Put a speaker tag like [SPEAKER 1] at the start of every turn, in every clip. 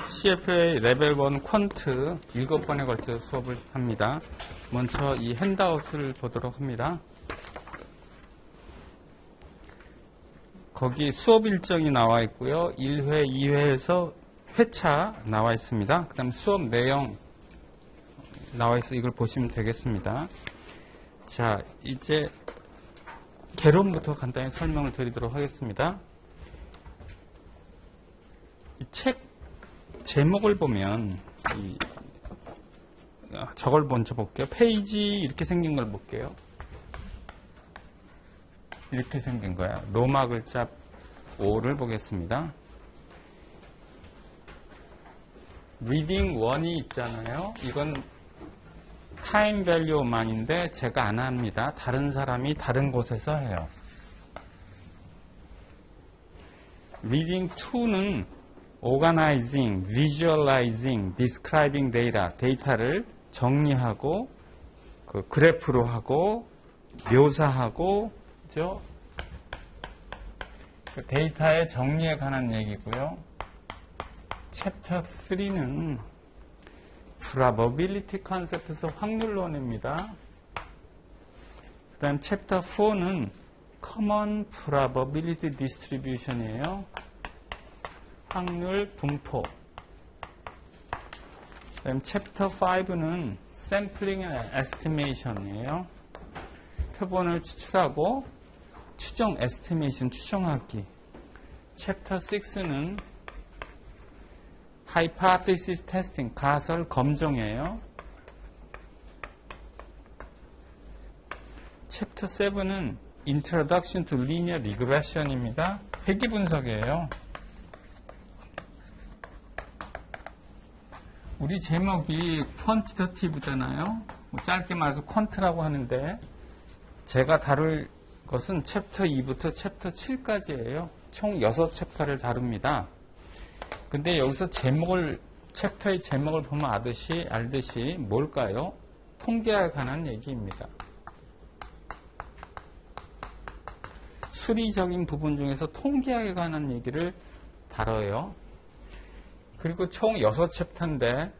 [SPEAKER 1] CFA 레벨 1 퀀트 7번에 걸쳐 수업을 합니다. 먼저 이 핸드아웃을 보도록 합니다. 거기 수업 일정이 나와 있고요. 1회, 2회에서 회차 나와 있습니다. 그 다음 수업 내용 나와 있어 이걸 보시면 되겠습니다. 자, 이제 개론부터 간단히 설명을 드리도록 하겠습니다. 이 책 제목을 보면 저걸 먼저 볼게요. 페이지 이렇게 생긴 걸 볼게요. 이렇게 생긴 거야. 로마 글자 5를 보겠습니다. 리딩 1이 있잖아요. 이건 타임 밸류만인데 제가 안 합니다. 다른 사람이 다른 곳에서 해요. 리딩 2는 organizing, visualizing, describing data, 데이터를 정리하고 그 그래프로 하고 묘사하고 그죠? 그 데이터의 정리에 관한 얘기고요. 챕터 3는 probability concept에서 확률론입니다. 그 다음 챕터 4는 common probability distribution이에요. 확률 분포. 그 다음 챕터 5는 sampling and estimation이에요. 표본을 추출하고 추정 estimation 추정하기. 챕터 6는 hypothesis testing 가설 검증이에요. 챕터 7은 introduction to linear regression입니다. 회귀 분석이에요. 우리 제목이 퀀티터티브잖아요. 짧게 말해서 퀀트라고 하는데 제가 다룰 것은 챕터 2부터 챕터 7까지예요. 총 6챕터를 다룹니다. 근데 여기서 챕터의 제목을 보면 알듯이 뭘까요? 통계에 관한 얘기입니다. 수리적인 부분 중에서 통계에 관한 얘기를 다뤄요. 그리고 총 6챕터인데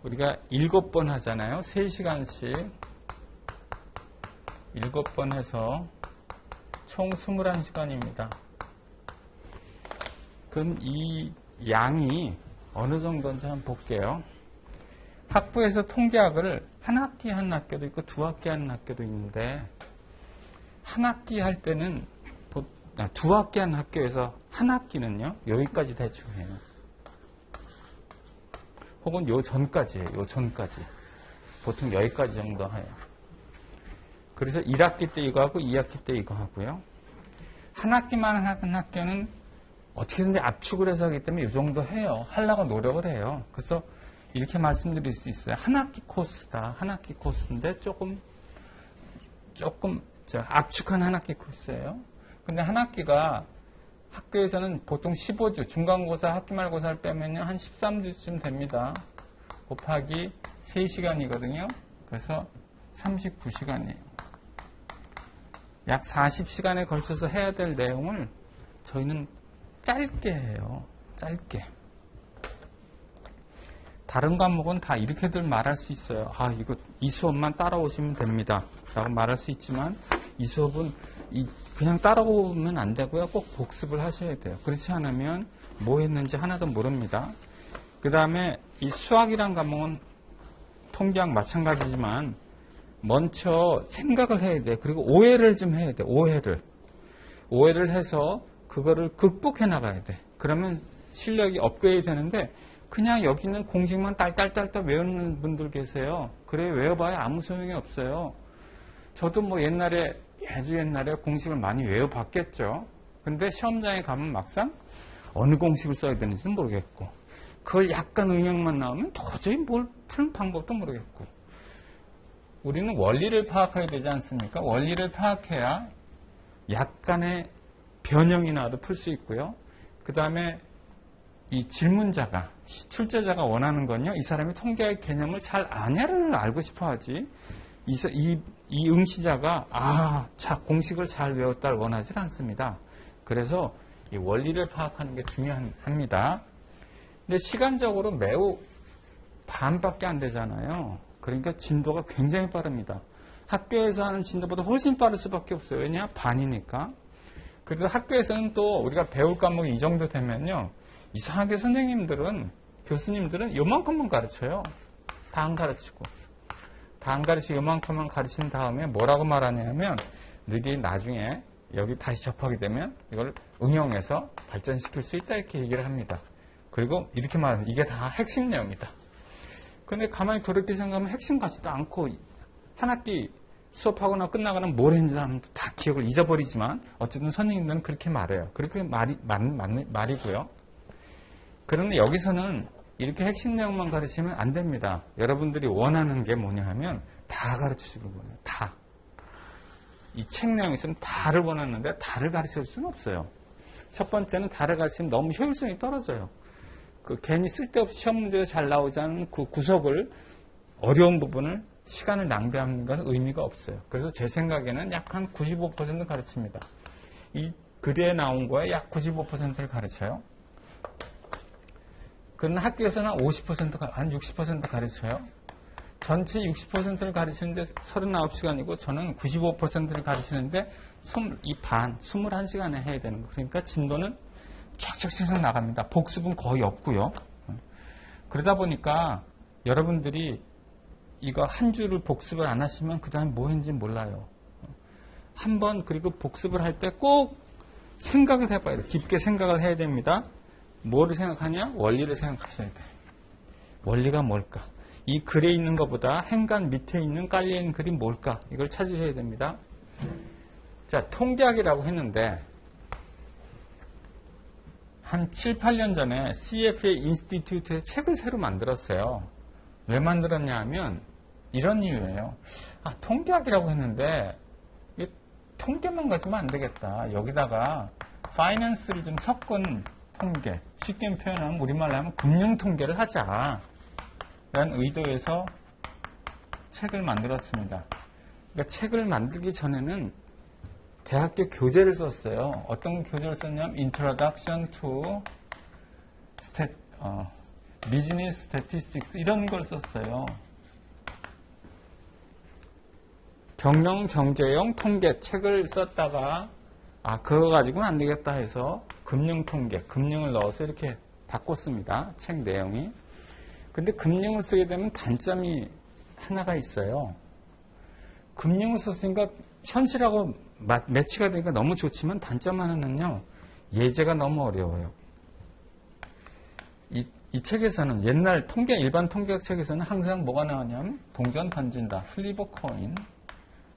[SPEAKER 1] 우리가 7번 하잖아요. 3시간씩 7번 해서 총 21시간입니다. 그럼 이 양이 어느 정도인지 한번 볼게요. 학부에서 통계학을 한 학기 하는 학교도 있고 2학기 하는 학교도 있는데 한 학기 할 때는 2학기 하는 학교에서 한 학기는요. 여기까지 대충 해요. 혹은 요 전까지예요. 요 전까지. 보통 여기까지 정도 해요. 그래서 1학기 때 이거 하고 2학기 때 이거 하고요. 한 학기만 하는 학교는 어떻게든지 압축을 해서 하기 때문에 이 정도 해요. 하려고 노력을 해요. 그래서 이렇게 말씀드릴 수 있어요. 한 학기 코스다. 한 학기 코스인데 조금 압축한 한 학기 코스예요. 근데 한 학기가 학교에서는 보통 15주, 중간고사, 학기말고사를 빼면요. 한 13주쯤 됩니다. 곱하기 3시간이거든요. 그래서 39시간이에요. 약 40시간에 걸쳐서 해야 될 내용을 저희는 짧게 해요. 짧게. 다른 과목은 다 이렇게들 말할 수 있어요. 이 수업만 따라오시면 됩니다. 라고 말할 수 있지만 이 수업은 그냥 따라오면 안 되고요. 꼭 복습을 하셔야 돼요. 그렇지 않으면 뭐 했는지 하나도 모릅니다. 그 다음에 이 수학이란 과목은 통계학 마찬가지지만 먼저 생각을 해야 돼. 그리고 오해를 좀 해야 돼. 오해를 해서 그거를 극복해 나가야 돼. 그러면 실력이 업그레이드 되는데 그냥 여기 있는 공식만 딸딸딸딸 외우는 분들 계세요. 그래 외워봐야 아무 소용이 없어요. 저도 뭐 아주 옛날에 공식을 많이 외워봤겠죠. 근데 시험장에 가면 막상 어느 공식을 써야 되는지는 모르겠고 그걸 약간 응용만 나오면 도저히 뭘 푸는 방법도 모르겠고 우리는 원리를 파악해야 되지 않습니까? 원리를 파악해야 약간의 변형이 나와도 풀 수 있고요. 그 다음에 이 질문자가, 출제자가 원하는 건요. 이 사람이 통계의 개념을 잘 아냐를 알고 싶어 하지. 이 응시자가 공식을 잘 외웠다를 원하지 않습니다. 그래서 이 원리를 파악하는 게 중요합니다. 근데 시간적으로 매우 반밖에 안 되잖아요. 그러니까 진도가 굉장히 빠릅니다. 학교에서 하는 진도보다 훨씬 빠를 수밖에 없어요. 왜냐? 반이니까. 그래도 학교에서는 또 우리가 배울 과목이 이 정도 되면요. 이상하게 선생님들은, 교수님들은 요만큼만 가르쳐요. 다 안 가르치고. 다 안 가르치고 요만큼만 가르친 다음에 뭐라고 말하냐면 너희들이 나중에 여기 다시 접하게 되면 이걸 응용해서 발전시킬 수 있다 이렇게 얘기를 합니다. 그리고 이렇게 말하는 이게 다 핵심 내용이다. 근데 가만히 그렇게 생각하면 핵심 같지도 않고 한 학기 수업하거나 끝나거나 뭘 했는지 다 기억을 잊어버리지만 어쨌든 선생님들은 그렇게 말해요. 그렇게 말이고요. 그런데 여기서는 이렇게 핵심 내용만 가르치면 안 됩니다. 여러분들이 원하는 게 뭐냐 하면 다 가르치시길 원해요. 다. 이 책 내용이 있으면 다를 원하는데 다를 가르칠 수는 없어요. 첫 번째는 다를 가르치면 너무 효율성이 떨어져요. 괜히 쓸데없이 시험 문제가 잘 나오지 않은 그 구석을 어려운 부분을 시간을 낭비하는 건 의미가 없어요. 그래서 제 생각에는 약 한 95% 가르칩니다. 이 글에 나온 거에 약 95%를 가르쳐요. 그러나 학교에서는 50%, 한 60% 가르쳐요. 전체 60%를 가르치는데 39시간이고 저는 95%를 가르치는데 이 반, 21시간에 해야 되는 거. 그러니까 진도는 쫙쫙쫙 나갑니다. 복습은 거의 없고요. 그러다 보니까 여러분들이 이거 한 줄을 복습을 안 하시면 그 다음에 뭐 했는지 몰라요. 한번 그리고 복습을 할 때 꼭 생각을 해봐야 돼요. 깊게 생각을 해야 됩니다. 뭐를 생각하냐? 원리를 생각하셔야 돼요. 원리가 뭘까? 이 글에 있는 것보다 행간 밑에 있는 깔려있는 글이 뭘까? 이걸 찾으셔야 됩니다. 자, 통계학이라고 했는데 한 7, 8년 전에 CFA 인스티튜트에서 책을 새로 만들었어요. 왜 만들었냐 하면 이런 이유예요. 통계학이라고 했는데 통계만 가지면 안 되겠다. 여기다가 파이낸스를 좀 섞은 통계, 쉽게 표현하면 우리말로 하면 금융통계를 하자 라는 의도에서 책을 만들었습니다. 그러니까 책을 만들기 전에는 대학교 교재를 썼어요. 어떤 교재를 썼냐면 Introduction to Business Statistics 이런 걸 썼어요. 경영 경제용 통계 책을 썼다가 그거 가지고는 안 되겠다 해서 금융 통계, 금융을 넣어서 이렇게 바꿨습니다. 책 내용이. 근데 금융을 쓰게 되면 단점이 하나가 있어요. 금융을 썼으니까 현실하고 매치가 되니까 너무 좋지만 단점 하나는요. 예제가 너무 어려워요. 이 책에서는 옛날 일반 통계학 책에서는 항상 뭐가 나오냐면 동전 던진다, 플리버 코인,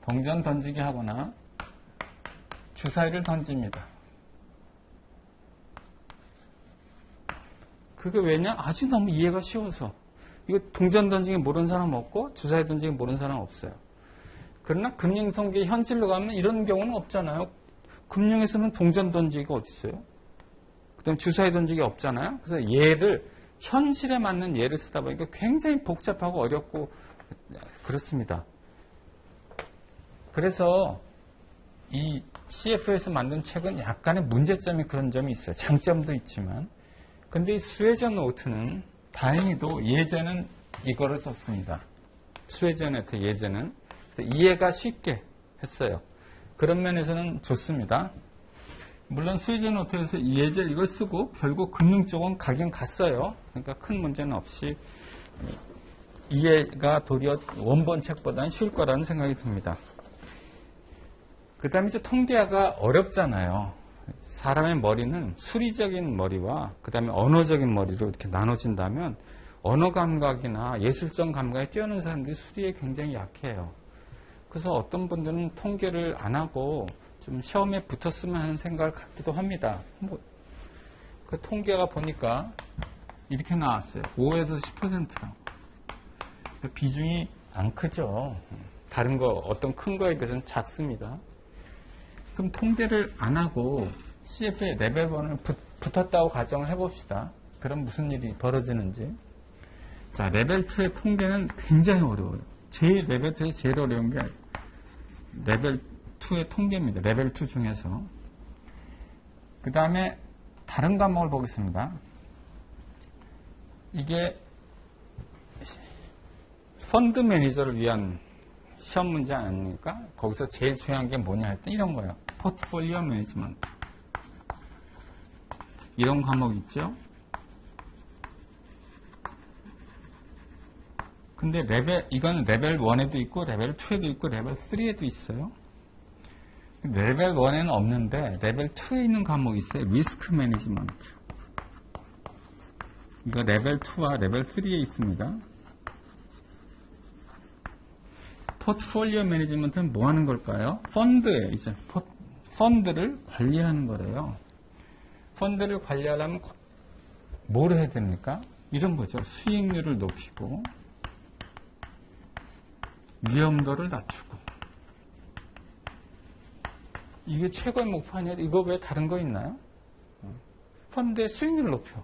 [SPEAKER 1] 동전 던지기 하거나 주사위를 던집니다. 그게 왜냐? 아주 너무 이해가 쉬워서. 이거 동전 던지기 모르는 사람 없고 주사위 던지기 모르는 사람 없어요. 그러나 금융통계 현실로 가면 이런 경우는 없잖아요. 금융에서는 동전 던지기가 어디 있어요? 그 다음에 주사위 던지기 없잖아요. 그래서 현실에 맞는 예를 쓰다 보니까 굉장히 복잡하고 어렵고 그렇습니다. 그래서 이 CF에서 만든 책은 약간의 문제점이 그런 점이 있어요. 장점도 있지만. 근데 이 스웨저 노트는 다행히도 예제는 이거를 썼습니다. 스웨저 노트 예제는. 그래서 이해가 쉽게 했어요. 그런 면에서는 좋습니다. 물론 스웨저 노트에서 예제 이걸 쓰고 결국 금융 쪽은 가긴 갔어요. 그러니까 큰 문제는 없이 이해가 도리어 원본 책보다는 쉬울 거라는 생각이 듭니다. 그 다음에 이제 통계학가 어렵잖아요. 사람의 머리는 수리적인 머리와 그 다음에 언어적인 머리로 이렇게 나눠진다면 언어 감각이나 예술적 감각에 뛰어난 사람들이 수리에 굉장히 약해요. 그래서 어떤 분들은 통계를 안 하고 좀 시험에 붙었으면 하는 생각을 갖기도 합니다. 그 통계가 보니까 이렇게 나왔어요. 5에서 10%라고. 비중이 안 크죠. 다른 거 어떤 큰 거에 비해서는 작습니다. 그럼 통계를 안 하고 CFA 레벨 1을 붙었다고 가정을 해봅시다. 그럼 무슨 일이 벌어지는지. 자, 레벨 2의 통계는 굉장히 어려워요. 레벨 2에서 제일 어려운 게 레벨 2의 통계입니다. 레벨 2 중에서. 그 다음에 다른 과목을 보겠습니다. 이게 펀드 매니저를 위한 시험 문제 아닙니까? 거기서 제일 중요한 게 뭐냐 했더니 이런 거예요. 포트폴리오 매니지먼트. 이런 과목 있죠? 근데 이건 레벨 1에도 있고, 레벨 2에도 있고, 레벨 3에도 있어요. 레벨 1에는 없는데, 레벨 2에 있는 과목이 있어요. 리스크 매니지먼트. 이거 레벨 2와 레벨 3에 있습니다. 포트폴리오 매니지먼트는 뭐 하는 걸까요? 펀드예요. 이제 펀드를 관리하는 거래요. 펀드를 관리하려면 뭘 해야 됩니까? 이런 거죠. 수익률을 높이고 위험도를 낮추고. 이게 최고의 목표 아니에요? 이거 왜 다른 거 있나요? 펀드의 수익률을 높여.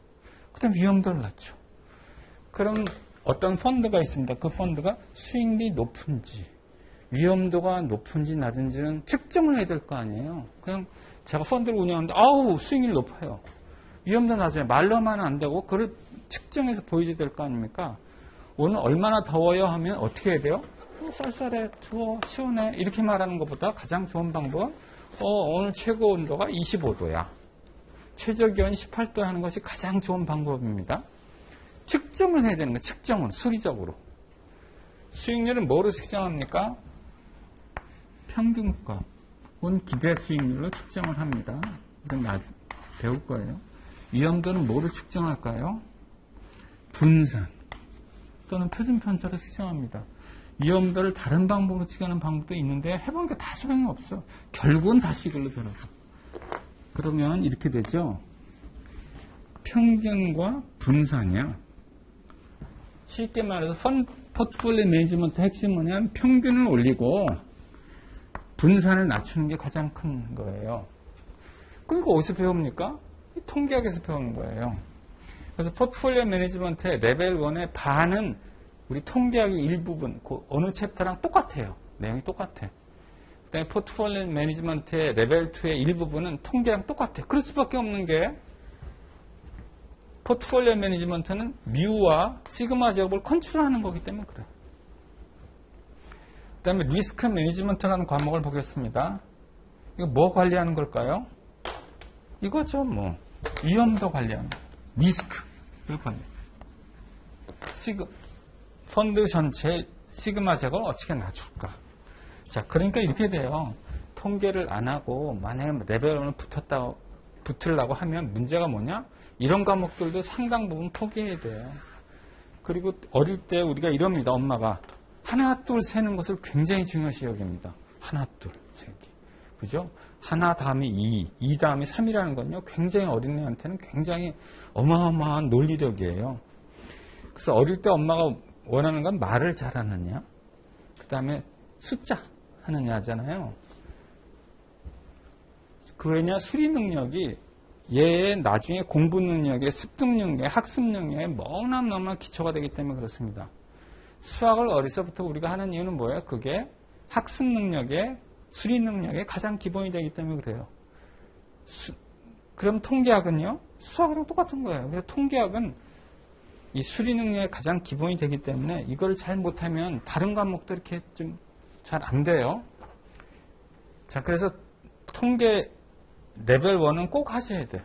[SPEAKER 1] 그 다음 위험도를 낮춰. 그럼 어떤 펀드가 있습니다. 그 펀드가 수익률이 높은지 위험도가 높은지 낮은지는 측정을 해야 될 거 아니에요. 그냥 제가 펀드를 운영하는데 아우 수익률이 높아요. 위험도 낮아요. 말로만 안 되고 그걸 측정해서 보여줘야 될 거 아닙니까? 오늘 얼마나 더워요 하면 어떻게 해야 돼요? 쌀쌀해, 추워, 시원해 이렇게 말하는 것보다 가장 좋은 방법은 오늘 최고 온도가 25도야. 최저 기온이 18도 하는 것이 가장 좋은 방법입니다. 측정을 해야 되는 거예요. 측정을 수리적으로. 수익률은 뭐로 측정합니까? 평균값 혹은 기대 수익률로 측정을 합니다. 이건 배울 거예요. 위험도는 뭐로 측정할까요? 분산 또는 표준 편차로 측정합니다. 위험도를 다른 방법으로 측정하는 방법도 있는데 해보니까 다 소용이 없어. 결국은 다시 이걸로 들어가. 그러면 이렇게 되죠. 평균과 분산이야. 쉽게 말해서 포트폴리오 매니지먼트 핵심은 뭐냐면 평균을 올리고 분산을 낮추는 게 가장 큰 거예요. 그러니까 어디서 배웁니까? 통계학에서 배우는 거예요. 그래서 포트폴리오 매니지먼트의 레벨 1의 반은 우리 통계학의 일부분, 그 어느 챕터랑 똑같아요. 내용이 똑같아. 그다음에 포트폴리오 매니지먼트의 레벨 2의 일부분은 통계랑 똑같아. 그럴 수밖에 없는 게 포트폴리오 매니지먼트는 뮤와 시그마 제곱을 컨트롤하는 거기 때문에 그래요. 그 다음에 리스크 매니지먼트라는 과목을 보겠습니다. 이거 뭐 관리하는 걸까요? 이거죠, 뭐. 위험도 관리하는 거. 리스크를 관리. 펀드 전체 시그마 제곱을 어떻게 낮출까? 자, 그러니까 이렇게 돼요. 통계를 안 하고 만약에 레벨 1을 붙으려고 하면 문제가 뭐냐? 이런 과목들도 상당 부분 포기해야 돼요. 그리고 어릴 때 우리가 이럽니다. 엄마가 하나 둘 세는 것을 굉장히 중요시 여깁니다. 하나 둘 세기. 그죠? 하나 다음에 2 다음에 3이라는 건요. 굉장히 어린애한테는 굉장히 어마어마한 논리력이에요. 그래서 어릴 때 엄마가 원하는 건 말을 잘하느냐, 그 다음에 숫자 하느냐 하잖아요. 그 왜냐 수리 능력이 얘의 나중에 공부 능력에 습득 능력에 학습 능력에 너무나 기초가 되기 때문에 그렇습니다. 수학을 어려서부터 우리가 하는 이유는 뭐예요? 그게 학습 능력에 수리 능력에 가장 기본이 되기 때문에 그래요. 그럼 통계학은요? 수학이랑 똑같은 거예요. 그래서 통계학은 이 수리 능력의 가장 기본이 되기 때문에 이걸 잘 못하면 다른 과목도 이렇게 좀 잘 안 돼요. 자, 그래서 통계 레벨 1은 꼭 하셔야 돼.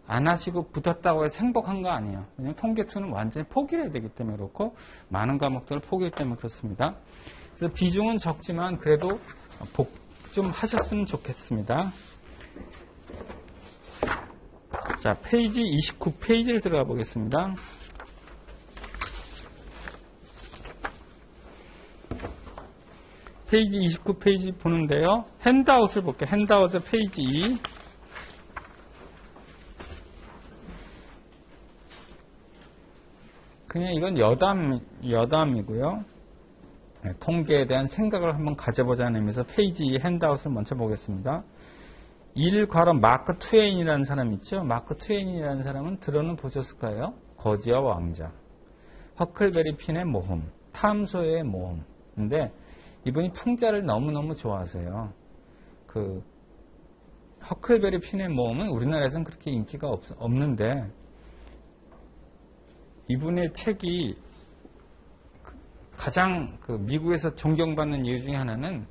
[SPEAKER 1] 안 하시고 붙었다고 해서 행복한 거 아니에요. 왜냐면 통계 2는 완전히 포기를 해야 되기 때문에 그렇고 많은 과목들을 포기하기 때문에 그렇습니다. 그래서 비중은 적지만 그래도 좀 하셨으면 좋겠습니다. 자, 페이지 29페이지를 들어가 보겠습니다. 페이지 29페이지 보는데요. 핸드아웃을 볼게요. 핸드아웃의 페이지 2. 그냥 이건 여담이고요. 통계에 대한 생각을 한번 가져보자는 의미에서 페이지 2 핸드아웃을 먼저 보겠습니다. 1괄호 마크 트웨인이라는 사람 있죠? 마크 트웨인이라는 사람은 들어는 보셨을 거예요. 거지와 왕자, 허클베리 핀의 모험, 탐소의 모험. 근데 이분이 풍자를 너무너무 좋아하세요. 그 허클베리 핀의 모험은 우리나라에서는 그렇게 인기가 없는데 이분의 책이 가장 미국에서 존경받는 이유 중에 하나는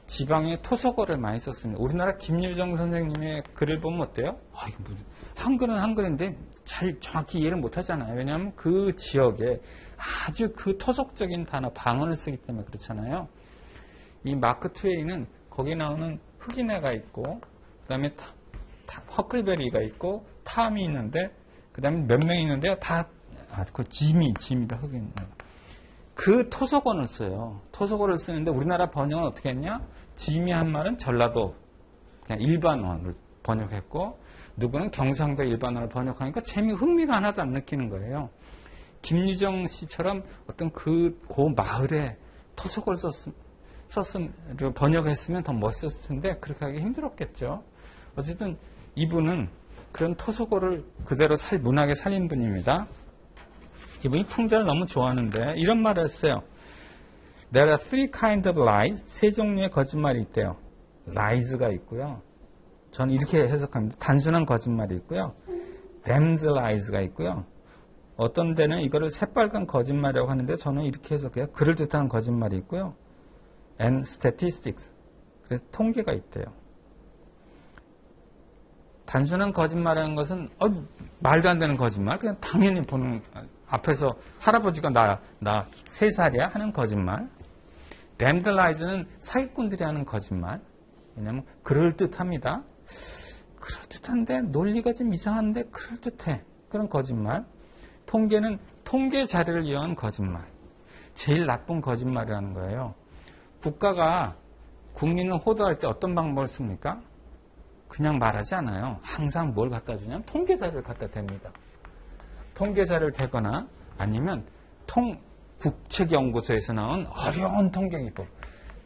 [SPEAKER 1] 지방의 토속어를 많이 썼습니다. 우리나라 김일정 선생님의 글을 보면 어때요? 이거 무슨 한글은 한글인데 잘 정확히 이해를 못하잖아요. 왜냐하면 그 지역에 아주 그 토속적인 단어, 방언을 쓰기 때문에 그렇잖아요. 이 마크 트웨이는 거기 나오는 흑인애가 있고, 그 다음에 허클베리가 있고, 탐이 있는데, 그 다음에 몇 명 있는데요. 그 짐이다, 흑인. 그 토속어를 써요. 토속어를 쓰는데 우리나라 번역은 어떻게 했냐? 짐이 한 말은 전라도, 그냥 일반어를 번역했고, 누구는 경상도 일반어를 번역하니까 흥미가 하나도 안 느끼는 거예요. 김유정 씨처럼 어떤 그 마을에 토속어를 번역했으면 더 멋있었을 텐데 그렇게 하기 힘들었겠죠. 어쨌든 이분은 그런 토속어를 그대로 문학에 살린 분입니다. 이분이 풍자를 너무 좋아하는데 이런 말을 했어요. There are three kinds of lies. 세 종류의 거짓말이 있대요. lies가 있고요. 저는 이렇게 해석합니다. 단순한 거짓말이 있고요. damned lies가 있고요. 어떤 데는 이거를 새빨간 거짓말이라고 하는데 저는 이렇게 해석해요. 그럴듯한 거짓말이 있고요. and statistics. 그래서 통계가 있대요. 단순한 거짓말이라는 것은 말도 안 되는 거짓말. 그냥 당연히 보는 앞에서 할아버지가 나 3살이야 하는 거짓말. damned lies는 사기꾼들이 하는 거짓말. 왜냐하면 그럴듯합니다. 그럴듯한데 논리가 좀 이상한데 그럴듯해. 그런 거짓말. 통계는 통계 자료를 이용한 거짓말. 제일 나쁜 거짓말이라는 거예요. 국가가 국민을 호도할 때 어떤 방법을 씁니까? 그냥 말하지 않아요. 항상 뭘 갖다 주냐면 통계 자료를 갖다 댑니다. 통계 자료를 대거나 아니면 국책연구소에서 나온 어려운 통계 기법.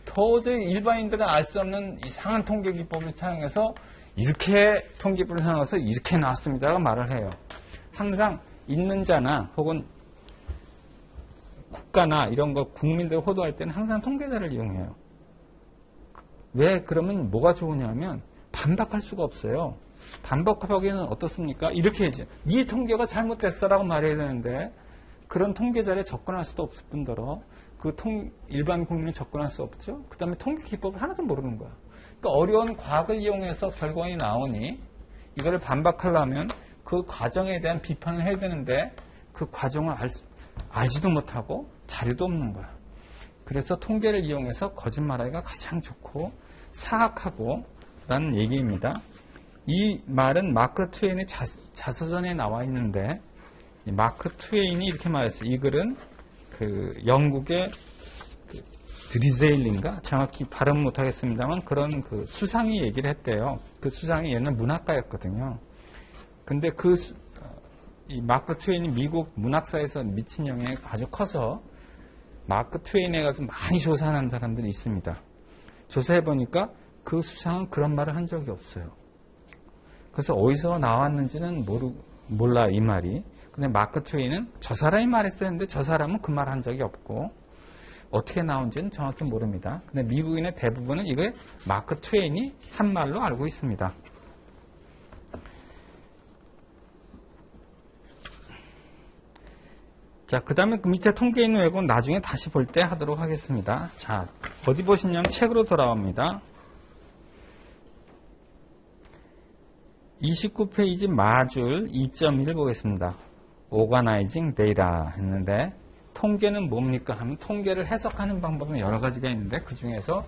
[SPEAKER 1] 도저히 일반인들은 알 수 없는 이상한 통계 기법을 사용해서 이렇게 통계 기법을 사용해서 이렇게 나왔습니다라고 말을 해요. 항상 있는 자나 혹은 국가나 이런 거 국민들 호도할 때는 항상 통계자를 이용해요. 왜 그러면 뭐가 좋으냐면 반박할 수가 없어요. 반박하기에는 어떻습니까? 이렇게 해야죠. 네 통계가 잘못됐어라고 말해야 되는데 그런 통계자에 접근할 수도 없을 뿐더러 일반 국민은 접근할 수 없죠. 그 다음에 통계 기법을 하나도 모르는 거야. 그러니까 어려운 과학을 이용해서 결과가 나오니 이거를 반박하려면 그 과정에 대한 비판을 해야 되는데 그 과정을 알지도 못하고 자료도 없는 거야. 그래서 통계를 이용해서 거짓말하기가 가장 좋고 사악하고 라는 얘기입니다. 이 말은 마크 트웨인의 자서전에 나와 있는데 마크 트웨인이 이렇게 말했어요. 이 글은 영국의 드리제일인가 정확히 발음 못하겠습니다만 그런 수상이 얘기를 했대요. 그 수상이 옛날 문학가였거든요. 근데 이 마크 트웨인이 미국 문학사에서 미친 영향이 아주 커서 마크 트웨인에 가서 많이 조사하는 사람들이 있습니다. 조사해보니까 그 수상은 그런 말을 한 적이 없어요. 그래서 어디서 나왔는지는 몰라 이 말이. 근데 마크 트웨인은 저 사람이 말했어야 했는데 저 사람은 그 말 한 적이 없고 어떻게 나온지는 정확히 모릅니다. 근데 미국인의 대부분은 이걸 마크 트웨인이 한 말로 알고 있습니다. 자, 그 다음에 그 밑에 통계 있는 외국은 나중에 다시 볼 때 하도록 하겠습니다. 자, 어디 보시냐면 책으로 돌아옵니다. 29페이지 마줄 2.1 보겠습니다. Organizing Data 했는데 통계는 뭡니까 하면 통계를 해석하는 방법은 여러 가지가 있는데 그 중에서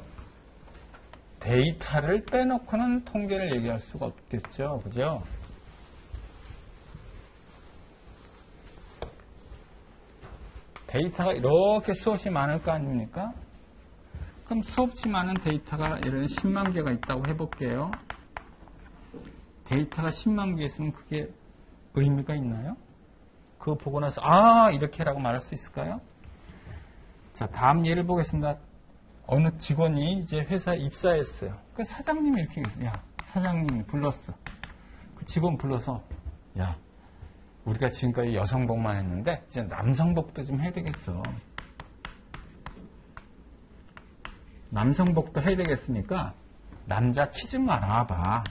[SPEAKER 1] 데이터를 빼놓고는 통계를 얘기할 수가 없겠죠. 그죠? 데이터가 이렇게 수없이 많을 거 아닙니까? 그럼 수없이 많은 데이터가 예를 들어 10만 개가 있다고 해볼게요. 데이터가 10만 개 있으면 그게 의미가 있나요? 그거 보고 나서 이렇게 라고 말할 수 있을까요? 자, 다음 예를 보겠습니다. 어느 직원이 이제 회사에 입사했어요. 그 사장님이 이렇게 사장님이 불렀어. 그 직원 불러서 우리가 지금까지 여성복만 했는데 이제 남성복도 좀 해야 되겠어. 남성복도 해야 되겠으니까 남자 키 좀 알아봐.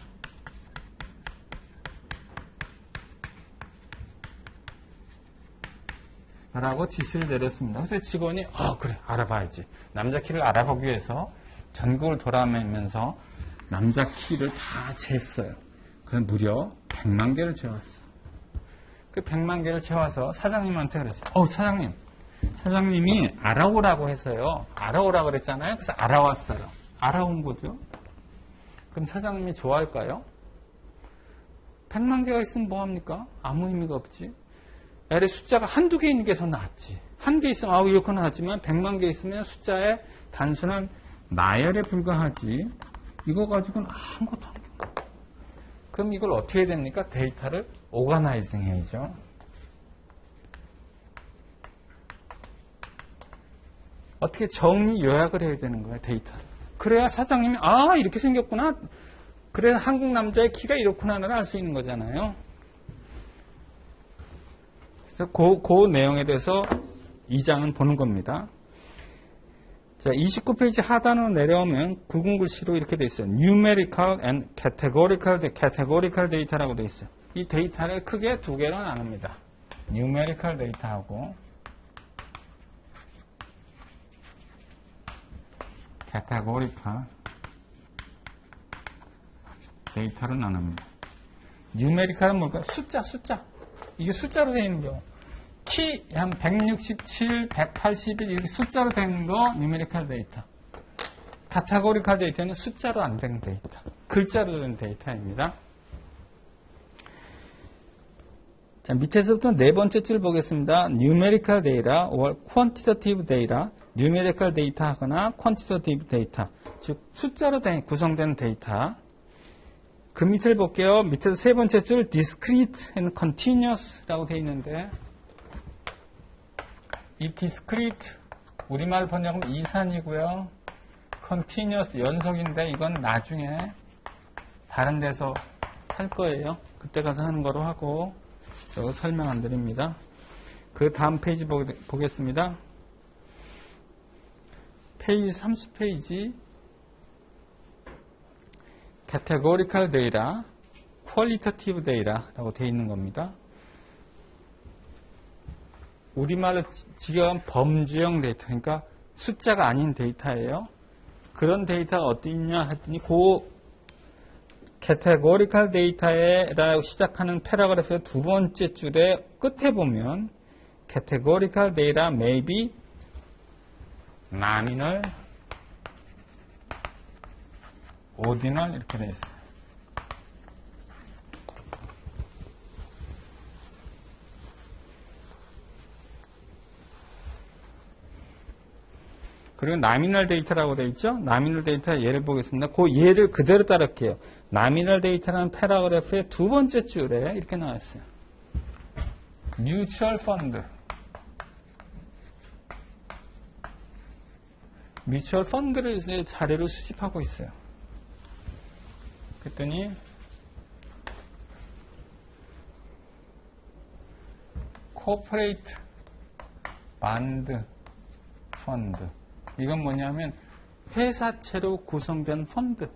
[SPEAKER 1] 라고 지시를 내렸습니다. 그래서 직원이 그래 알아봐야지. 남자 키를 알아보기 위해서 전국을 돌아다니면서 남자 키를 다 쟀어요. 그래서 무려 100만 개를 재웠어. 그 100만 개를 재워서 사장님한테 그랬어요. 사장님이 알아오라고 해서요. 알아오라고 그랬잖아요. 그래서 알아왔어요. 알아온 거죠. 그럼 사장님이 좋아할까요? 100만 개가 있으면 뭐합니까? 아무 의미가 없지. L의 숫자가 한두 개 있는 게 더 낫지. 한 개 있으면 이렇게 나왔지만 100만 개 있으면 숫자의 단순한 나열에 불과하지. 이거 가지고는 아무것도 안 돼. 그럼 이걸 어떻게 해야 됩니까? 데이터를 오가나이징 해야죠. 어떻게 정리 요약을 해야 되는 거야, 데이터. 그래야 사장님이 이렇게 생겼구나. 그래야 한국 남자의 키가 이렇구나를 알 수 있는 거잖아요. 그래서 그 내용에 대해서 2장은 보는 겁니다. 자, 29페이지 하단으로 내려오면 굵은 글씨로 이렇게 돼 있어요. Numerical and Categorical Data라고 돼 있어요. 이 데이터를 크게 두 개로 나눕니다. Numerical Data하고 Categorical Data로 나눕니다. Numerical은 뭘까요? 숫자. 이게 숫자로 되어 있는 경우. 키 한 167, 181 이렇게 숫자로 된 거 Numerical Data. Categorical Data는 숫자로 안 된 데이터. 글자로 된 데이터입니다. 자, 밑에서부터 네 번째 줄 보겠습니다. Numerical Data or Quantitative Data. Numerical Data 하거나 Quantitative Data. 즉 숫자로 구성된 데이터. 그 밑을 볼게요. 밑에서 세 번째 줄 Discrete and Continuous라고 되어 있는데 이 Discrete 우리말 번역은 이산이고요. Continuous 연속인데 이건 나중에 다른 데서 할 거예요. 그때 가서 하는 거로 하고 저거 설명 안 드립니다. 그 다음 페이지 보겠습니다. 페이지 30페이지 Categorical Data, Qualitative Data라고 되어 있는 겁니다. 우리말로 지금 범주형 데이터, 그러니까 숫자가 아닌 데이터예요. 그런 데이터가 어디 있냐 했더니 그 Categorical Data라고 시작하는 패러그래프의 두 번째 줄의 끝에 보면 Categorical Data may be nominal, ordinal 이렇게 되어 있어요. 그리고 나미널 데이터라고 되어 있죠. 나미널 데이터 예를 보겠습니다. 그 예를 그대로 따를게요. 나미널 데이터라는 패러그래프의 두 번째 줄에 이렇게 나왔어요. 뮤추얼 펀드. 뮤추얼 펀드를 자료를 수집하고 있어요. 그랬더니 코퍼레이트 반드 펀드. 이건 뭐냐면 회사채로 구성된 펀드.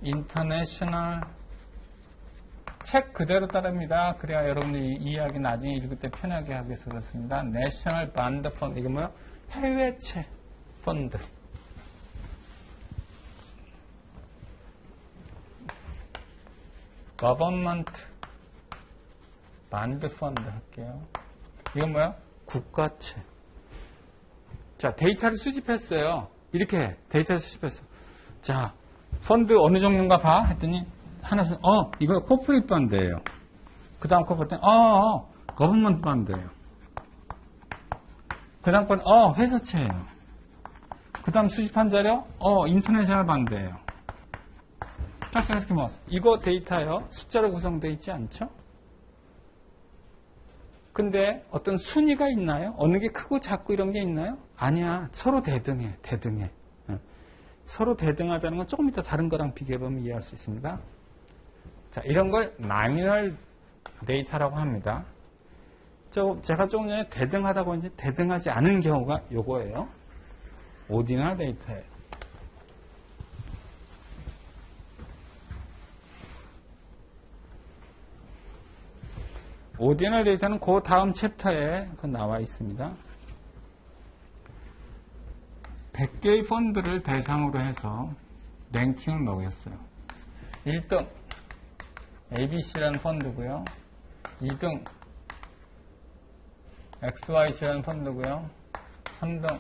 [SPEAKER 1] 인터내셔널 책 그대로 따릅니다. 그래야 여러분들이 이 이야기 나중에 읽을 때 편하게 하기 위해서 그렇습니다. 내셔널 반드 펀드. 이게 뭐야? 해외채 펀드. Government 반드 펀드 할게요. 이건 뭐야? 국가채. 자, 데이터를 수집했어요. 이렇게 데이터를 수집했어. 자, 펀드 어느 정도인가 봐 했더니 하나 이거 코퍼레이트 펀드예요. 그 다음 코퍼레이트 거버먼트 펀드예요. 그 다음 건 회사채예요. 그 다음 수집한 자료 인터내셔널 펀드예요. 딱 이렇게 모았어. 이거 데이터요. 숫자로 구성되어 있지 않죠? 근데 어떤 순위가 있나요? 어느 게 크고 작고 이런 게 있나요? 아니야. 서로 대등해. 서로 대등하다는 건 조금 이따 다른 거랑 비교해보면 이해할 수 있습니다. 자, 이런 걸 나미널 데이터라고 합니다. 제가 조금 전에 대등하다고 했는지 대등하지 않은 경우가 요거예요. 오디널 데이터예요. 오디널 데이터는 그 다음 챕터에 나와 있습니다. 100개의 펀드를 대상으로 해서 랭킹을 먹였어요. 1등 ABC라는 펀드고요. 2등 XYC라는 펀드고요. 3등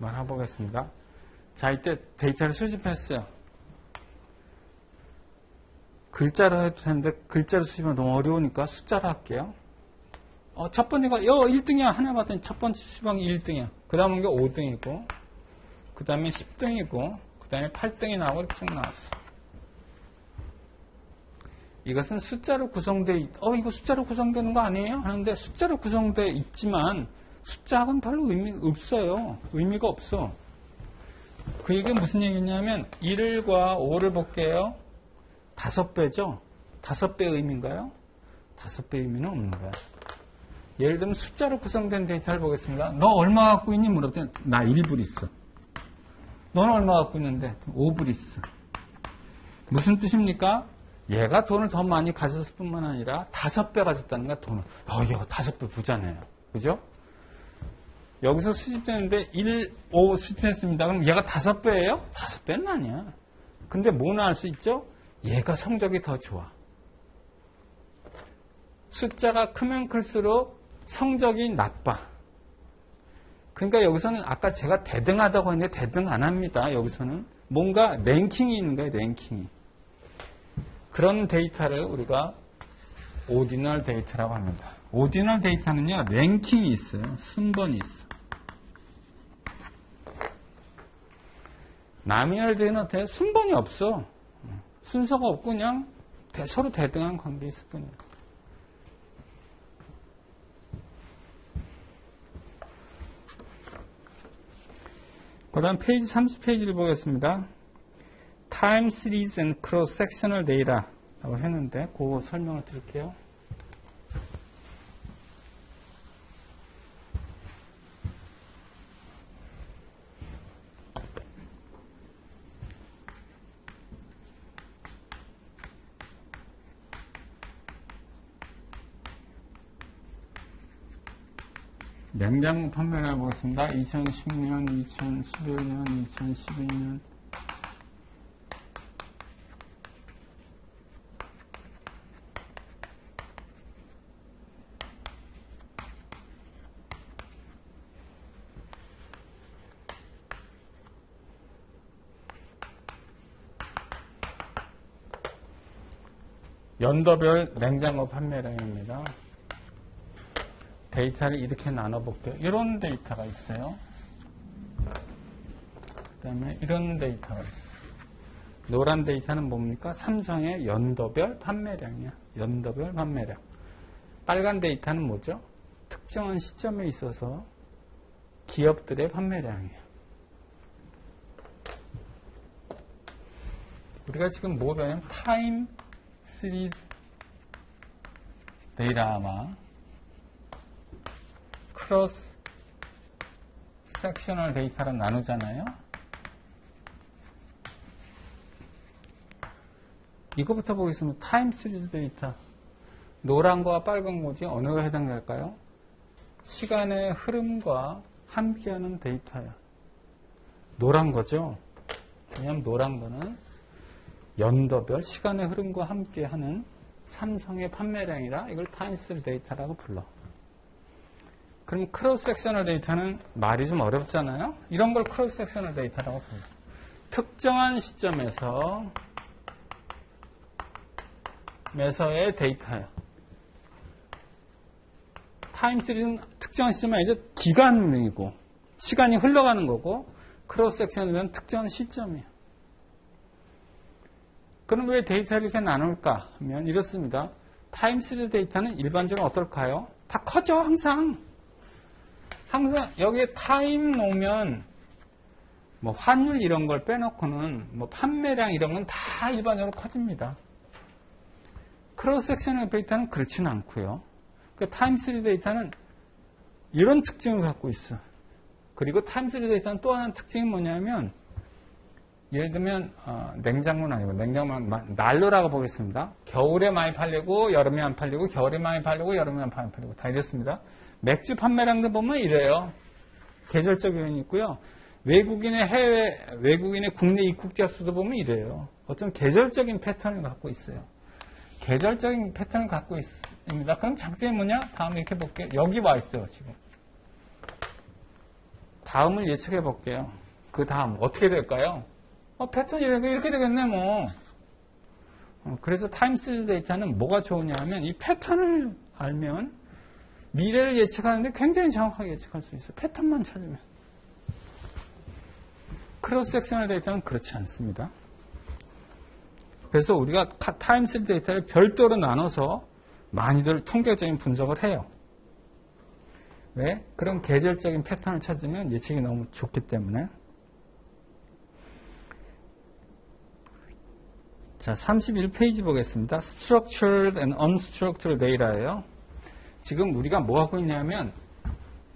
[SPEAKER 1] 한번 해보겠습니다. 자, 이때 데이터를 수집했어요. 글자로 해도 되는데 글자로 수집하면 너무 어려우니까 숫자로 할게요. 첫 번째가 1등이야. 하나 봤더니 첫 번째 수집한 게 1등이야. 그 다음은 게 5등이고 그 다음에 10등이고 그 다음에 8등이 나오고 이렇게 쭉 나왔어. 이것은 숫자로 구성되어 이거 숫자로 구성되는 거 아니에요? 하는데 숫자로 구성되어 있지만 숫자하고는 별로 의미가 없어. 그 얘기는 무슨 얘기냐면 1과 5를 볼게요. 5배죠? 5배의 의미인가요? 5배의 의미는 없는 거야. 예를 들면 숫자로 구성된 데이터를 보겠습니다. 너 얼마 갖고 있니? 물어봤더니 나 1불 있어. 너는 얼마 갖고 있는데? 5불 있어. 무슨 뜻입니까? 얘가 돈을 더 많이 가졌을 뿐만 아니라 5배 가졌다는 거야, 돈을. 얘가 5배 부자네요. 그죠? 여기서 수집되는데 1, 5 수집했습니다. 그럼 얘가 5배예요? 5배는 아니야. 근데 뭐는 알 수 있죠? 얘가 성적이 더 좋아. 숫자가 크면 클수록 성적이 나빠. 그러니까 여기서는 아까 제가 대등하다고 했는데 대등 안 합니다. 여기서는 뭔가 랭킹이 있는 거예요. 랭킹이. 그런 데이터를 우리가 오디널 데이터라고 합니다. 오디널 데이터는요. 랭킹이 있어요. 순번이 있어. 나미널 데이터는 어때요? 순번이 없어. 순서가 없고 그냥 서로 대등한 관계에 있을 뿐이에요. 그 다음 페이지 30페이지를 보겠습니다. Time Series and Cross-Sectional Data 라고 했는데 그거 설명을 드릴게요. 냉장고 판매를 해보겠습니다. 2010년, 2011년, 2012년. 연도별 냉장고 판매량입니다. 데이터를 이렇게 나눠볼게요. 이런 데이터가 있어요. 그 다음에 이런 데이터가 있어요. 노란 데이터는 뭡니까? 삼성의 연도별 판매량이야. 연도별 판매량. 빨간 데이터는 뭐죠? 특정한 시점에 있어서 기업들의 판매량이에요. 우리가 지금 뭐 배우냐면 타임 시리즈 데이터와 크로스 섹셔널 데이터를 나누잖아요. 이거부터 보겠습니다. 타임 시리즈 데이터. 노란 거와 빨간 거지 어느가 해당될까요? 시간의 흐름과 함께하는 데이터야. 노란 거죠. 왜냐하면 노란 거는 연도별 시간의 흐름과 함께하는 삼성의 판매량이라 이걸 타임 시리즈 데이터라고 불러. 그럼 크로스 섹셔널 데이터는 말이 좀 어렵잖아요. 이런 걸 크로스 섹셔널 데이터라고 불러. 특정한 시점에서의 데이터예요. 타임 시리즈는 특정한 시점에 이제 기간이고 시간이 흘러가는 거고 크로스 섹셔널은 특정한 시점이에요. 그럼 왜 데이터를 이렇게 나눌까 하면 이렇습니다. 타임 시리즈 데이터는 일반적으로 어떨까요? 다 커져 항상 여기에 타임 놓으면 뭐 환율 이런 걸 빼놓고는 뭐 판매량 이런 건 다 일반적으로 커집니다. 크로스 섹셔널 데이터는 그렇지는 않고요. 그 타임 시리즈 데이터는 이런 특징을 갖고 있어. 그리고 타임 시리즈 데이터는 또 하나의 특징이 뭐냐면 예를 들면 냉장고는 아니고 냉장고는 난로라고 보겠습니다. 겨울에 많이 팔리고 여름에 안 팔리고 겨울에 많이 팔리고 여름에 안 팔리고 다 이렇습니다. 맥주 판매량도 보면 이래요. 계절적 요인이 있고요. 외국인의 국내 입국자 수도 보면 이래요. 어떤 계절적인 패턴을 갖고 있어요. 계절적인 패턴을 갖고 있습니다. 그럼 장점이 뭐냐? 다음 이렇게 볼게요. 여기 와 있어요, 지금. 다음을 예측해 볼게요. 그 다음 어떻게 될까요? 패턴이 이렇게 되겠네, 뭐. 그래서 타임시리즈 데이터는 뭐가 좋으냐 하면 이 패턴을 알면 미래를 예측하는데 굉장히 정확하게 예측할 수 있어요. 패턴만 찾으면. 크로스 섹셔널 데이터는 그렇지 않습니다. 그래서 우리가 타임시리즈 데이터를 별도로 나눠서 많이들 통계적인 분석을 해요. 왜? 그런 계절적인 패턴을 찾으면 예측이 너무 좋기 때문에. 자, 31페이지 보겠습니다. Structured and Unstructured Data예요. 지금 우리가 뭐 하고 있냐면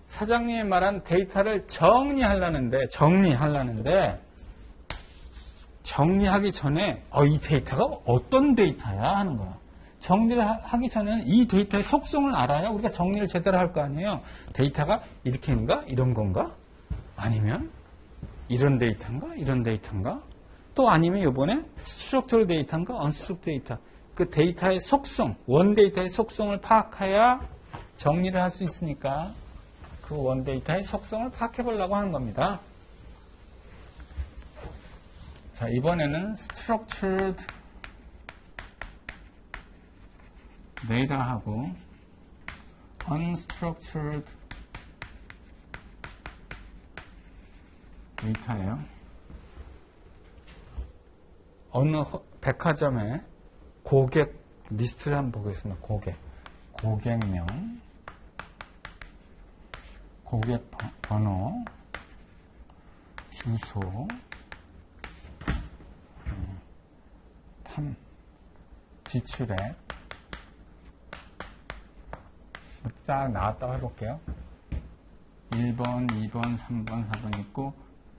[SPEAKER 1] 사장님이 말한 데이터를 정리하려는데 정리하기 전에 이 데이터가 어떤 데이터야 하는 거야. 정리를 하기 전에는 이 데이터의 속성을 알아야 우리가 정리를 제대로 할 거 아니에요. 데이터가 이렇게인가? 이런 건가? 아니면 이런 데이터인가? 이런 데이터인가? 또 아니면 이번에 스트럭처럴 데이터인가? 언스트럭처럴 데이터. 그 데이터의 속성, 원 데이터의 속성을 파악해야 정리를 할 수 있으니까 그 원 데이터의 속성을 파악해 보려고 하는 겁니다. 자, 이번에는 structured data하고 unstructured data예요. 어느 백화점에 고객 리스트를 한번 보겠습니다. 고객명, 고객 번호, 주소, 지출액 딱 나왔다고 해볼게요. 1번, 2번, 3번, 4번 있고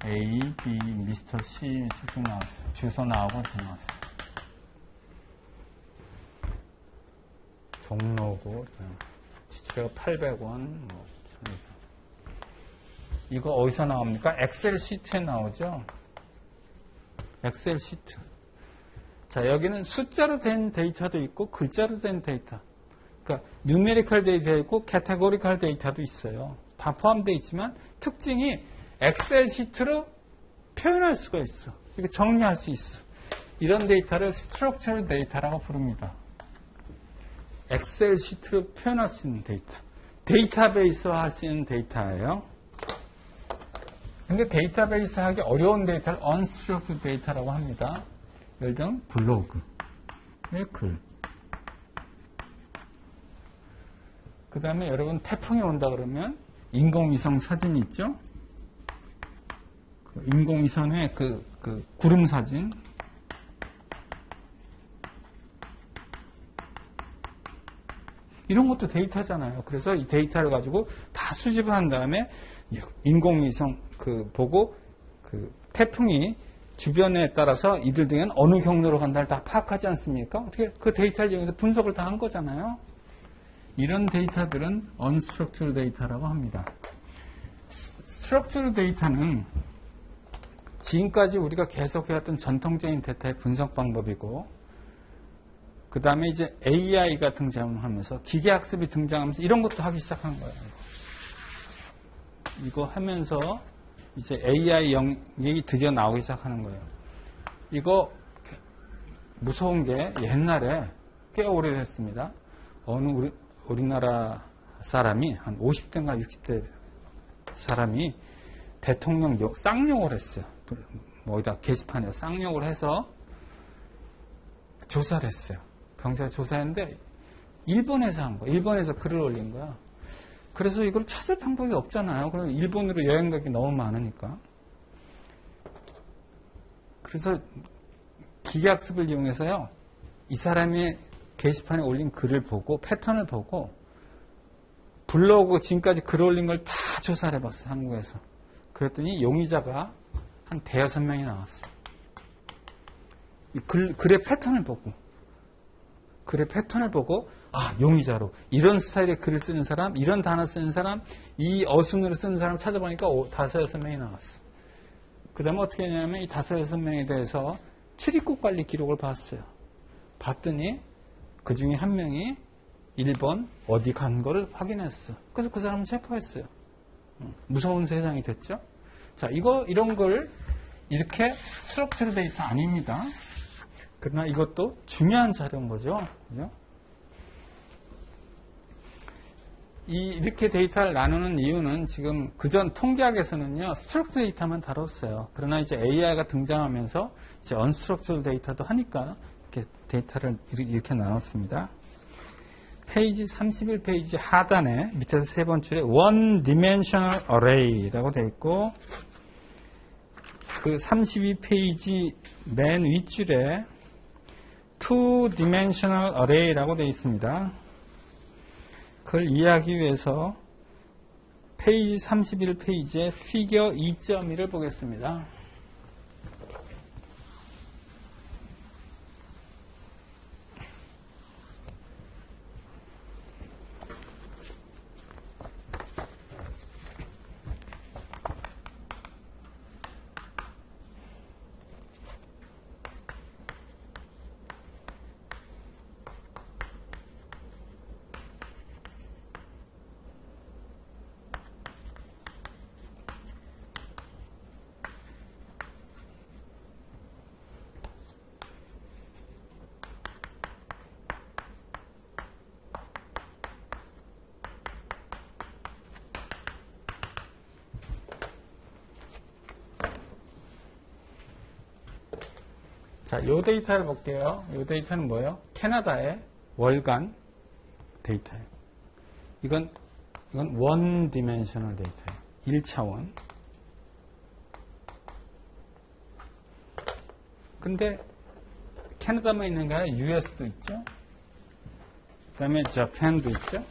[SPEAKER 1] A, B, 미스터 C 쭉 나왔어요. 주소 나오고 이렇게 나왔어요. 종로구 지출액 800원 이거 어디서 나옵니까? 엑셀 시트에 나오죠. 엑셀 시트. 자, 여기는 숫자로 된 데이터도 있고 글자로 된 데이터. 그러니까 뉴메리컬 데이터 있고 캐테고리컬 데이터도 있어요. 다 포함되어 있지만 특징이 엑셀 시트로 표현할 수가 있어. 이렇게 정리할 수 있어. 이런 데이터를 스트럭처럴 데이터라고 부릅니다. 엑셀 시트로 표현할 수 있는 데이터. 데이터베이스화 할 수 있는 데이터예요. 근데 데이터베이스 하기 어려운 데이터를 unstructured 데이터라고 합니다. 예를 들면 블로그의 글. 그 다음에 여러분 태풍이 온다 그러면 인공위성 사진이 있죠? 그 인공위성의 그 구름 사진. 이런 것도 데이터잖아요. 그래서 이 데이터를 가지고 다 수집을 한 다음에 인공위성 보고 태풍이 주변에 따라서 이들 등에는 어느 경로로 간다를 다 파악하지 않습니까? 어떻게 그 데이터를 이용해서 분석을 다 한 거잖아요. 이런 데이터들은 unstructured 데이터라고 합니다. structured 데이터는 지금까지 우리가 계속 해왔던 전통적인 데이터의 분석 방법이고, 그 다음에 이제 AI가 등장하면서, 기계학습이 등장하면서 이런 것도 하기 시작한 거예요. 이거 하면서 이제 AI 영역이 드디어 나오기 시작하는 거예요. 이거 무서운 게 옛날에 꽤 오래됐습니다. 어느 우리나라 사람이 한 50대인가 60대 사람이 대통령 쌍욕을 했어요. 어디다 게시판에 쌍욕을 해서 조사를 했어요. 경찰이 조사했는데 일본에서 한 거야. 일본에서 글을 올린 거야. 그래서 이걸 찾을 방법이 없잖아요. 그럼 일본으로 여행 가기 너무 많으니까. 그래서 기계학습을 이용해서요, 이 사람이 게시판에 올린 글을 보고 패턴을 보고 블로그 지금까지 글 올린 걸 다 조사를 해봤어요. 한국에서. 그랬더니 용의자가 한 5-6명이 나왔어요. 글의 패턴을 보고 용의자로 이런 스타일의 글을 쓰는 사람, 이런 단어 쓰는 사람, 이 어순으로 쓰는 사람 찾아보니까 5-6명이 나왔어. 그 다음에 어떻게 했냐면 이 5-6명에 대해서 출입국 관리 기록을 봤더니 그 중에 한 명이 일본 어디 간 거를 확인했어. 그래서 그 사람을 체포했어요. 무서운 세상이 됐죠. 자, 이런 걸 이렇게 스트럭처럴 데이터 아닙니다. 그러나 이것도 중요한 자료인 거죠. 그죠? 이렇게 데이터를 나누는 이유는 지금 그전 통계학에서는요, 스트럭처 데이터만 다뤘어요. 그러나 이제 AI가 등장하면서 이제 언스트럭처럴 데이터도 하니까 이렇게 데이터를 이렇게 나눴습니다. 페이지 31페이지 하단에 밑에서 세 번째 줄에 One Dimensional Array라고 되어 있고, 그 32페이지 맨 윗줄에 Two Dimensional Array라고 되어 있습니다. 그걸 이해하기 위해서 페이지 31페이지에 피겨 2.1을 보겠습니다. 자, 이 데이터를 볼게요. 이 데이터는 뭐예요? 캐나다의 월간 데이터예요. 이건 원 디멘셔널 데이터예요. 1차원. 근데 캐나다만 있는 게 아니라 US도 있죠. 그 다음에 자판도 있죠.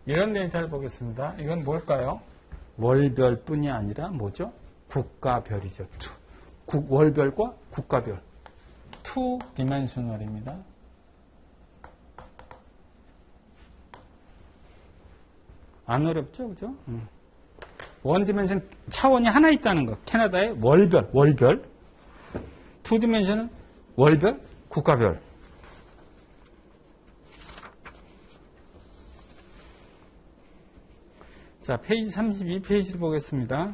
[SPEAKER 1] 이런 데이터를 보겠습니다. 이건 뭘까요? 월별뿐이 아니라 뭐죠? 국가별이죠. 월별과 국가별. 투 디멘셔널입니다. 안 어렵죠? 그죠? 원 디멘션 차원이 하나 있다는 거. 캐나다의 월별. 투 디멘션은 월별, 국가별. 자, 페이지 32페이지를 보겠습니다.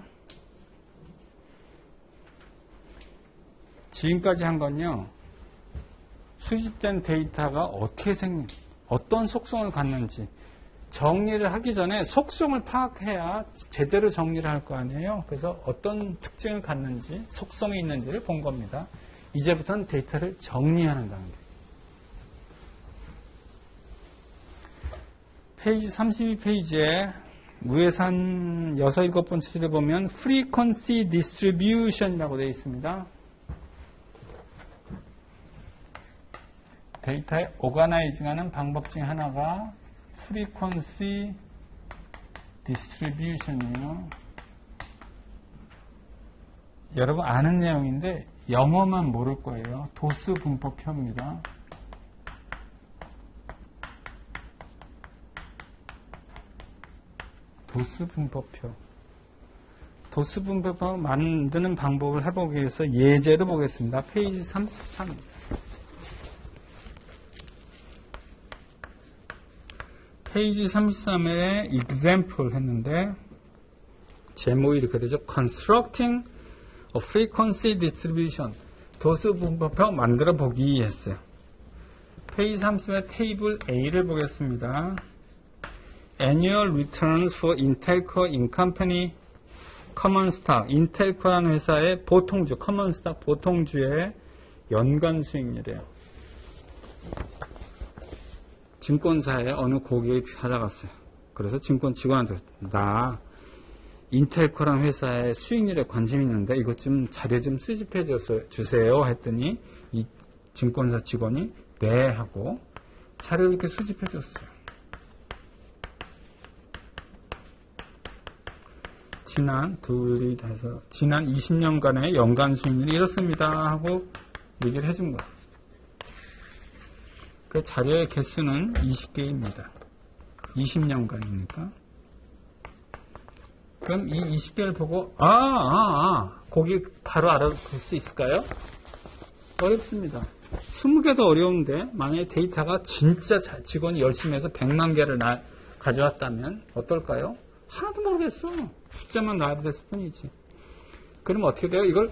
[SPEAKER 1] 지금까지 한 건요, 수집된 데이터가 어떤 속성을 갖는지 정리를 하기 전에 속성을 파악해야 제대로 정리를 할 거 아니에요. 그래서 어떤 특징을 갖는지, 속성이 있는지를 본 겁니다. 이제부터는 데이터를 정리하는 단계. 페이지 32페이지에 위에서 한 6, 7번째 줄에 보면 frequency distribution이라고 되어 있습니다. 데이터에 오가나이징하는 방법 중에 하나가 frequency distribution이에요. 여러분 아는 내용인데 영어만 모를 거예요. 도스 분포표입니다. 도스 분포표. 도스 분포표 만드는 방법을 해보기 위해서 예제로 보겠습니다. 페이지 33. 페이지 33에 example 했는데 제목이 이렇게 되죠. Constructing a frequency distribution. 도스 분포표 만들어 보기 했어요. 페이지 30에 테이블 A를 보겠습니다. Annual returns for Intelco Incompany Common Stock. 인텔코라는 회사의 보통주, Common Stock 보통주의 연간 수익률이에요. 증권사에 어느 고객이 찾아갔어요. 그래서 증권 직원한테 나 인텔코란 회사의 수익률에 관심이 있는데 이것 좀 자료 좀 수집해 주세요 했더니 이 증권사 직원이 네 하고 자료를 이렇게 수집해 줬어요. 지난 20년간의 연간 수익률이 이렇습니다 하고 얘기를 해준 거예요. 그 자료의 개수는 20개입니다. 20년간이니까. 그럼 이 20개를 보고 거기 바로 알아볼 수 있을까요? 어렵습니다. 20개도 어려운데 만약에 데이터가 진짜 직원이 열심히 해서 100만 개를 가져왔다면 어떨까요? 하나도 모르겠어. 숫자만 나와도 됐을 뿐이지. 그럼 어떻게 돼요? 이걸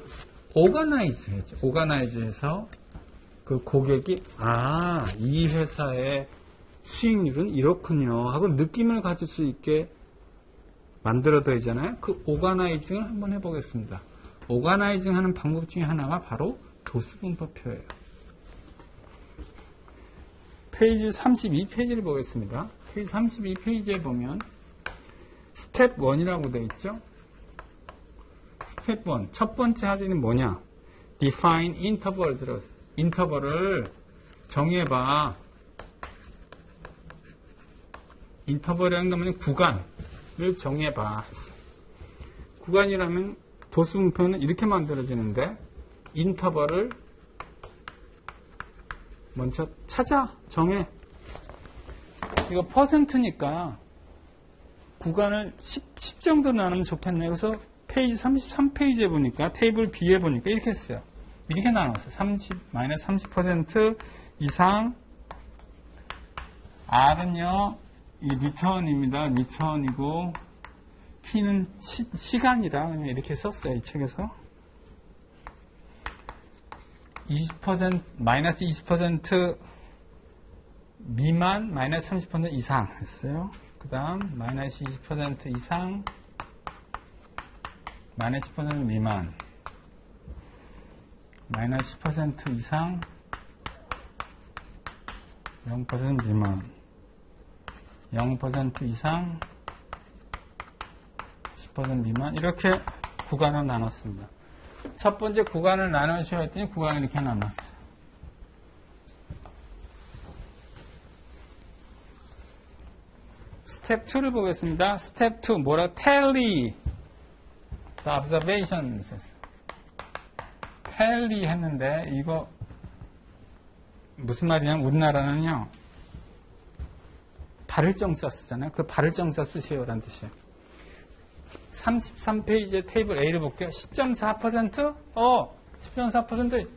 [SPEAKER 1] 오가나이즈 해야죠. 오가나이즈 해서 그 고객이 이 회사의 수익률은 이렇군요 하고 느낌을 가질 수 있게 만들어둬야잖아요. 그 오가나이징을 한번 해보겠습니다. 오가나이징 하는 방법 중에 하나가 바로 도수분법표예요. 페이지 32페이지를 보겠습니다. 페이지 32페이지에 보면 스텝 1이라고 되어 있죠. 스텝 1. 첫 번째 하드는 뭐냐? define intervals. 인터벌을 정의해봐. 인터벌이라는 건 뭐냐? 구간을 정의해봐. 구간이라면 도수분표는 이렇게 만들어지는데 인터벌을 먼저 정해. 이거 퍼센트니까 구간을 10 정도 나누면 좋겠네요. 그래서 페이지 33페이지에 보니까 테이블 B에 보니까 이렇게 했어요. 이렇게 나눴어요. 30% 이상 R은요 이 리턴입니다. 리턴이고 T는 시간이라 그냥 이렇게 썼어요. 이 책에서 20% 20% 미만 마이너스 30% 이상 했어요. 그 다음 마이너스 20% 이상 마이너스 10% 미만 마이너스 10% 이상 0% 미만 0% 이상 10% 미만 이렇게 구간을 나눴습니다. 첫 번째 구간을 나누셔야 했더니 구간을 이렇게 나눴어요. 스텝 2를 보겠습니다. 스텝 2 뭐라? tally the observations tally 했는데 이거 무슨 말이냐면 우리나라는요 발을정사 쓰잖아요. 그 발을정사 쓰시오라는 뜻이에요. 33페이지의 테이블 A를 볼게요. 10.4%? 10.4%?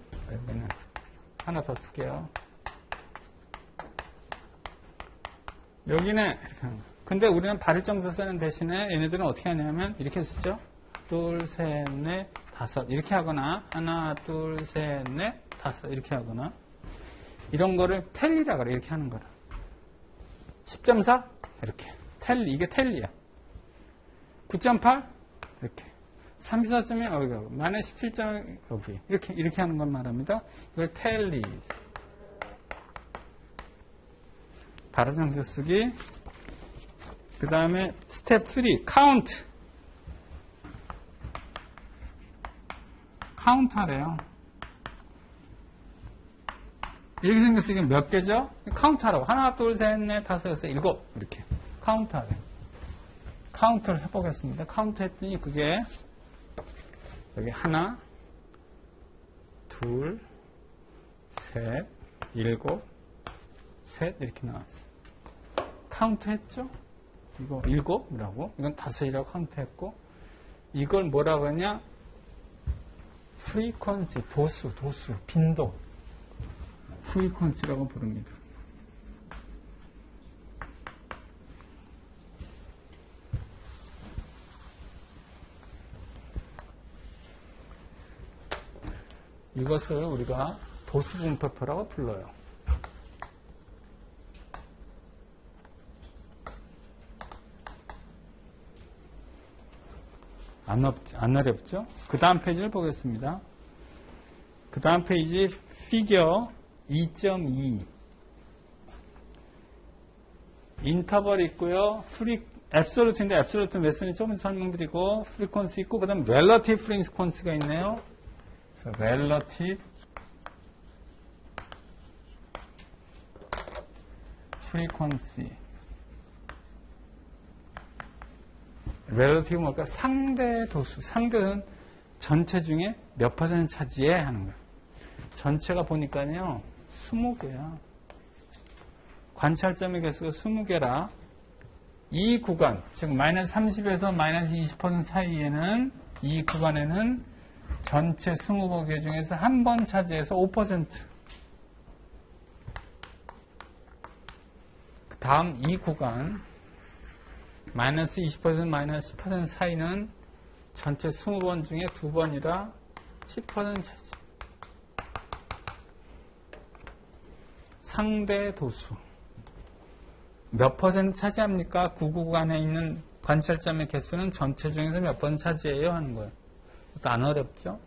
[SPEAKER 1] 하나 더 쓸게요. 여기는 이렇게 하는 거예요. 근데 우리는 발을정사 쓰는 대신에 얘네들은 어떻게 하냐면 이렇게 쓰죠. 둘, 셋, 넷, 다섯 이렇게 하거나 하나, 둘, 셋, 넷, 다섯 이렇게 하거나 이런 거를 텔리라 그래. 이렇게 하는 거라. 10.4 이렇게 텔리 이게 텔리야. 9.8 이렇게 34.2 마이너스 17.5 이렇게 하는 건 말합니다. 이걸 텔리 발화정사 쓰기. 그 다음에 스텝 3 카운트 하래요. 이렇게 생겼으니까 몇 개죠? 카운트 하라고. 하나, 둘, 셋, 넷, 다섯, 여섯, 일곱 이렇게 카운트 하래요. 카운트를 해보겠습니다. 카운트 했더니 그게 여기 하나, 둘, 셋, 일곱, 셋 이렇게 나왔어요. 카운트 했죠? 이거 일곱이라고, 이건 다섯이라고 카운트 했고, 이걸 뭐라고 하냐? 프리퀀시, 도수, 빈도. 프리퀀시라고 부릅니다. 이것을 우리가 도수분법표라고 불러요. 안 어렵죠? 그 다음 페이지를 보겠습니다. 그 다음 페이지 피겨 2.2 인터벌 있고요. 앱솔루트인데 앱솔루트 몇 선이 조금 설명드리고 프리퀀시 있고 그 다음 렐러티브 프리퀀시가 있네요. 그래서 렐러티브 프리퀀시 렐러티브 뭘까? 상대 도수. 상대는 전체 중에 몇 퍼센트 차지해 하는 거예요. 전체가 보니까요 20개야. 관찰점의 개수가 20개라 이 구간, 즉 마이너스 30에서 마이너스 20% 사이에는 이 구간에는 전체 20개 중에서 한 번 차지해서 5%. 다음 이 구간 마이너스 20% 마이너스 10% 사이는 전체 20번 중에 2번이라 10% 차지. 상대 도수. 몇 퍼센트 차지합니까? 구구간에 있는 관찰점의 개수는 전체 중에서 몇 번 차지해요? 하는 거예요. 그것도 안 어렵죠?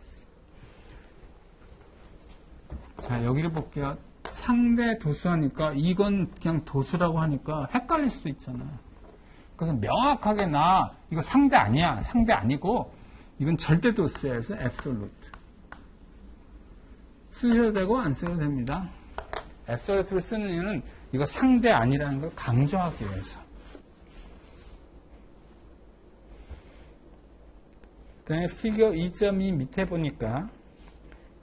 [SPEAKER 1] 자, 여기를 볼게요. 상대 도수 하니까 이건 그냥 도수라고 하니까 헷갈릴 수도 있잖아요. 그래서 명확하게 이거 상대 아니야. 상대 아니고 이건 절대 도수예요. 그래서 앱솔루트. 쓰셔도 되고 안 쓰셔도 됩니다. 앱솔루트를 쓰는 이유는 이거 상대 아니라는 걸 강조하기 위해서. 그다음에 피겨 2.2 밑에 보니까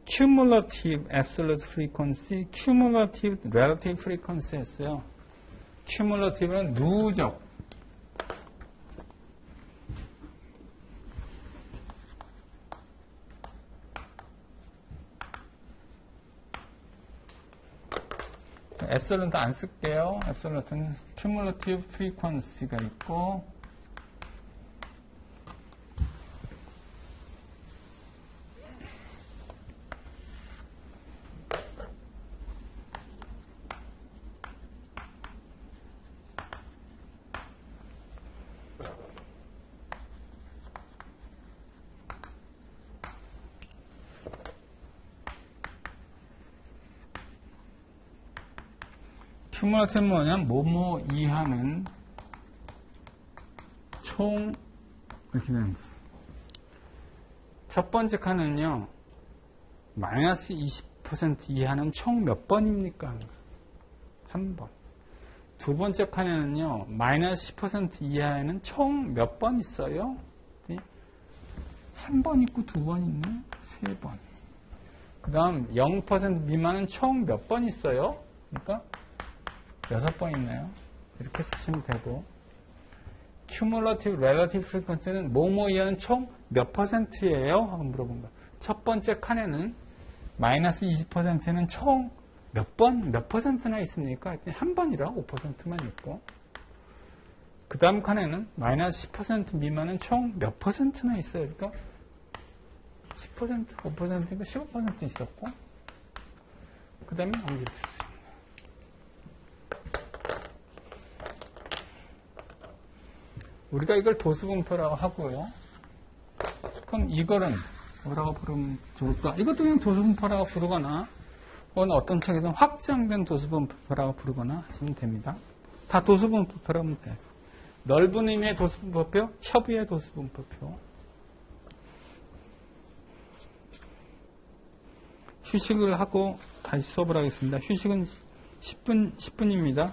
[SPEAKER 1] cumulative absolute frequency, cumulative relative frequency 했어요. cumulative는 누적. 앱솔루트 안 쓸게요. 앱솔루트는 cumulative frequency가 있고 큐뮬러티브는 뭐냐면 뭐뭐 이하는 총 이렇게 되는 거죠. 첫 번째 칸은요 마이너스 20% 이하는 총 몇 번입니까? 한 번. 두 번째 칸에는요 마이너스 10% 이하에는 총 몇 번 있어요? 한 번 있고 두 번 있네? 세 번. 그 다음 0% 미만은 총 몇 번 있어요? 그러니까 6번 있나요? 이렇게 쓰시면 되고 cumulative relative frequency는 뭐뭐 이하는 총 몇 퍼센트예요? 하고 물어본 거예요. 첫 번째 칸에는 마이너스 20%는 총 몇 번, 몇 퍼센트나 있습니까? 한 번이라 5%만 있고 그 다음 칸에는 마이너스 10% 미만은 총 몇 퍼센트나 있어요? 그러니까 10%, 5%니까 15% 있었고 그 다음에 옮겨주세요. 우리가 이걸 도수분포라고 하고요. 그럼 이거는 뭐라고 부르면 좋을까? 이것도 그냥 도수분포라고 부르거나 혹은 어떤 책에서는 확장된 도수분포라고 부르거나 하시면 됩니다. 다 도수분포라고 하면 돼요. 넓은 의미의 도수분포표, 협의의 도수분포표. 휴식을 하고 다시 수업을 하겠습니다. 휴식은 10분입니다.